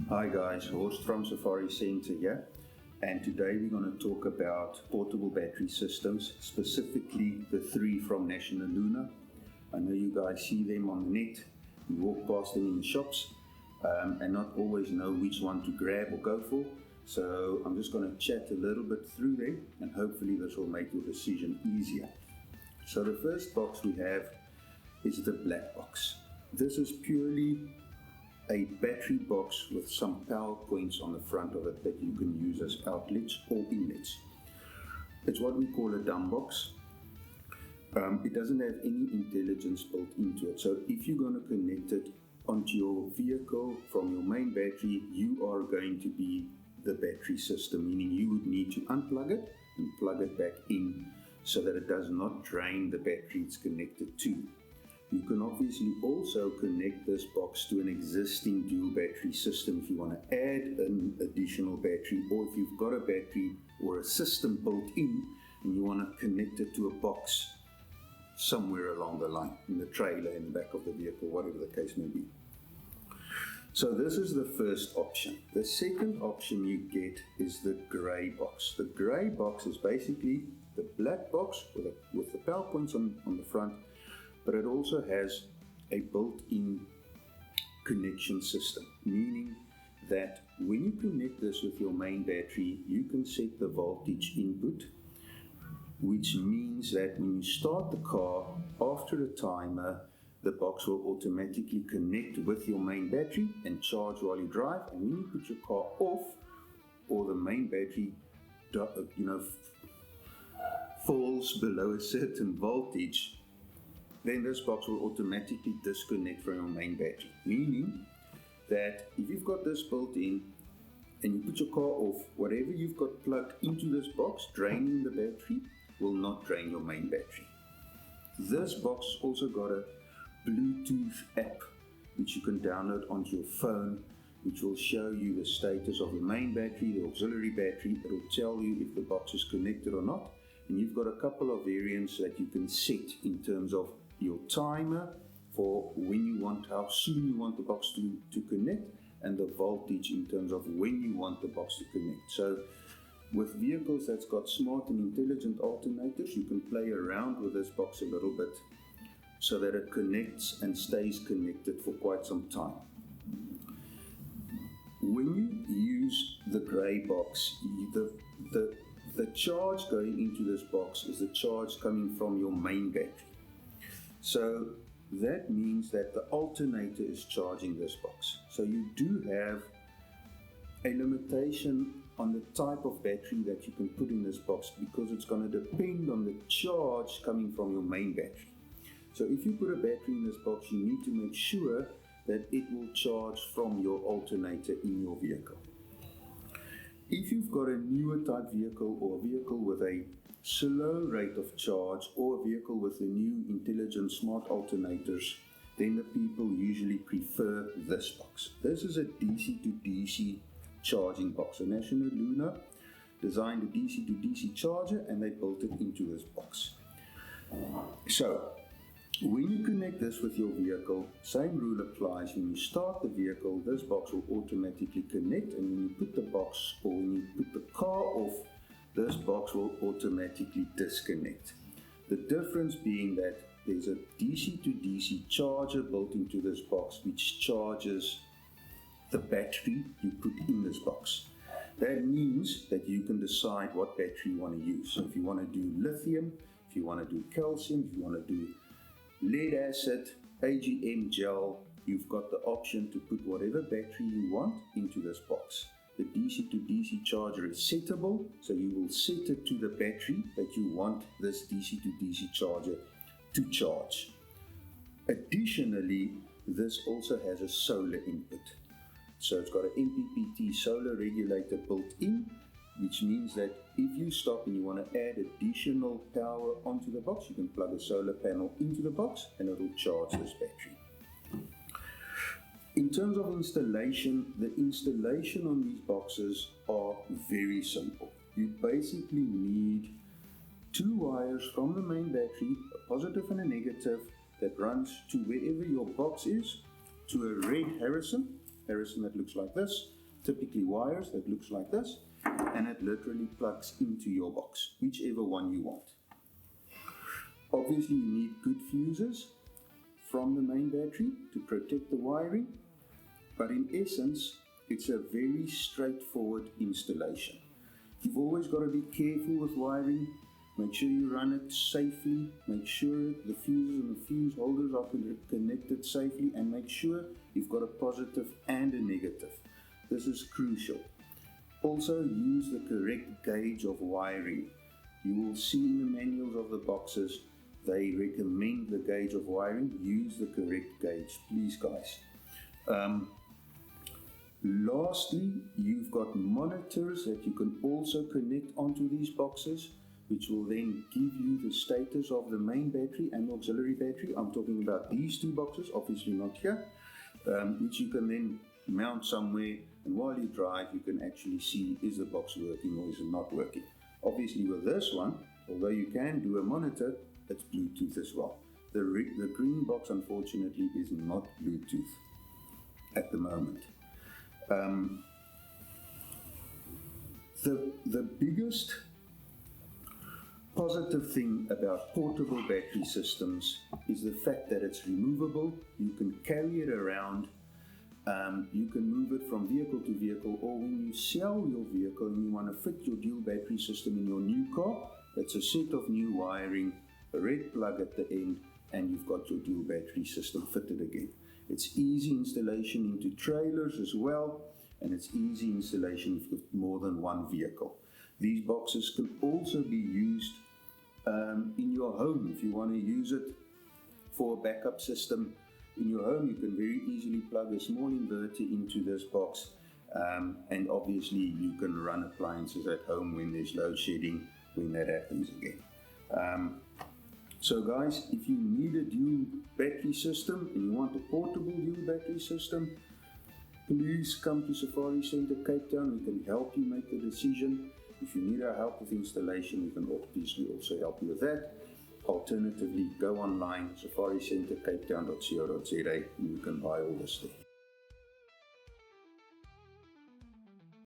Hi guys, Horst from Safari Center here, and today we're going to talk about portable battery systems, specifically the three from National Luna. I know you guys see them on the net, you walk past them in the shops, and not always know which one to grab or go for. So I'm just going to chat a little bit through them, and hopefully this will make your decision easier. So the first box we have is the black box. This is purely a battery box with some power points on the front of it that you can use as outlets or inlets. It's what we call a dumb box. It doesn't have any intelligence built into it. So if you're going to connect it onto your vehicle from your main battery, you are going to be the battery system, meaning you would need to unplug it and plug it back in so that it does not drain the battery it's connected to. You can obviously also connect this box to an existing dual battery system if you want to add an additional battery, or if you've got a battery or a system built in and you want to connect it to a box somewhere along the line, in the trailer, in the back of the vehicle, whatever the case may be. So this is the first option. The second option you get is the grey box. The grey box is basically the black box with the power points on the front, but it also has a built-in connection system, meaning that when you connect this with your main battery, you can set the voltage input, which means that when you start the car, after a timer, the box will automatically connect with your main battery and charge while you drive. And when you put your car off, or the main battery falls below a certain voltage, then this box will automatically disconnect from your main battery. Meaning that if you've got this built in and you put your car off, whatever you've got plugged into this box draining the battery will not drain your main battery. This box has also got a Bluetooth app which you can download onto your phone, which will show you the status of the main battery, the auxiliary battery. It will tell you if the box is connected or not. And you've got a couple of variants that you can set in terms of your timer for when you want, how soon you want the box to connect, and the voltage in terms of when you want the box to connect. So with vehicles that's got smart and intelligent alternators, you can play around with this box a little bit so that it connects and stays connected for quite some time. When you use the grey box, the charge going into this box is the charge coming from your main battery. So that means that the alternator is charging this box. So you do have a limitation on the type of battery that you can put in this box, because it's going to depend on the charge coming from your main battery. So if you put a battery in this box, you need to make sure that it will charge from your alternator in your vehicle. If you've got a newer type vehicle, or a vehicle with a slow rate of charge, or a vehicle with the new intelligent smart alternators, then the people usually prefer this box. This is a DC to DC charging box. So National Luna designed a DC to DC charger and they built it into this box. So when you connect this with your vehicle, same rule applies. When you start the vehicle, this box will automatically connect, and when you put the box, or when you put the car off, this box will automatically disconnect. The difference being that there's a DC to DC charger built into this box, which charges the battery you put in this box. That means that you can decide what battery you want to use. So if you want to do lithium, if you want to do calcium, if you want to do lead acid, AGM gel, you've got the option to put whatever battery you want into this box. The DC to DC charger is settable, so you will set it to the battery that you want this DC to DC charger to charge. Additionally, this also has a solar input. So it's got an MPPT solar regulator built in, which means that if you stop and you want to add additional power onto the box, you can plug a solar panel into the box and it will charge this battery. In terms of installation, the installation on these boxes are very simple. You basically need two wires from the main battery, a positive and a negative, that runs to wherever your box is, to a red Harrison that looks like this, typically wires that looks like this, and it literally plugs into your box, whichever one you want. Obviously you need good fuses from the main battery to protect the wiring, but in essence it's a very straightforward installation. You've always got to be careful with wiring. Make sure you run it safely, make sure the fuses and the fuse holders are connected safely, and make sure you've got a positive and a negative. This is crucial. Also use the correct gauge of wiring. You will see in the manuals of the boxes they recommend the gauge of wiring. Use the correct gauge, please guys. Lastly, you've got monitors that you can also connect onto these boxes, which will then give you the status of the main battery and the auxiliary battery. I'm talking about these two boxes, obviously not here, which you can then mount somewhere, and while you drive you can actually see, is the box working or is it not working. Obviously with this one, although you can do a monitor, it's Bluetooth as well. The green box unfortunately is not Bluetooth at the moment. The biggest positive thing about portable battery systems is the fact that it's removable. You can carry it around, you can move it from vehicle to vehicle, or when you sell your vehicle and you want to fit your dual battery system in your new car, it's a set of new wiring, a red plug at the end, and you've got your dual battery system fitted again. It's easy installation into trailers as well, and it's easy installation with more than one vehicle. These boxes can also be used in your home. If you want to use it for a backup system in your home, you can very easily plug a small inverter into this box, and obviously you can run appliances at home when there's load shedding, when that happens again. So guys, if you need a dual battery system and you want a portable dual battery system, please come to Safari Centre Cape Town. We can help you make the decision. If you need our help with installation, we can obviously also help you with that. Alternatively, go online, safaricentercapetown.co.za, and you can buy all this there.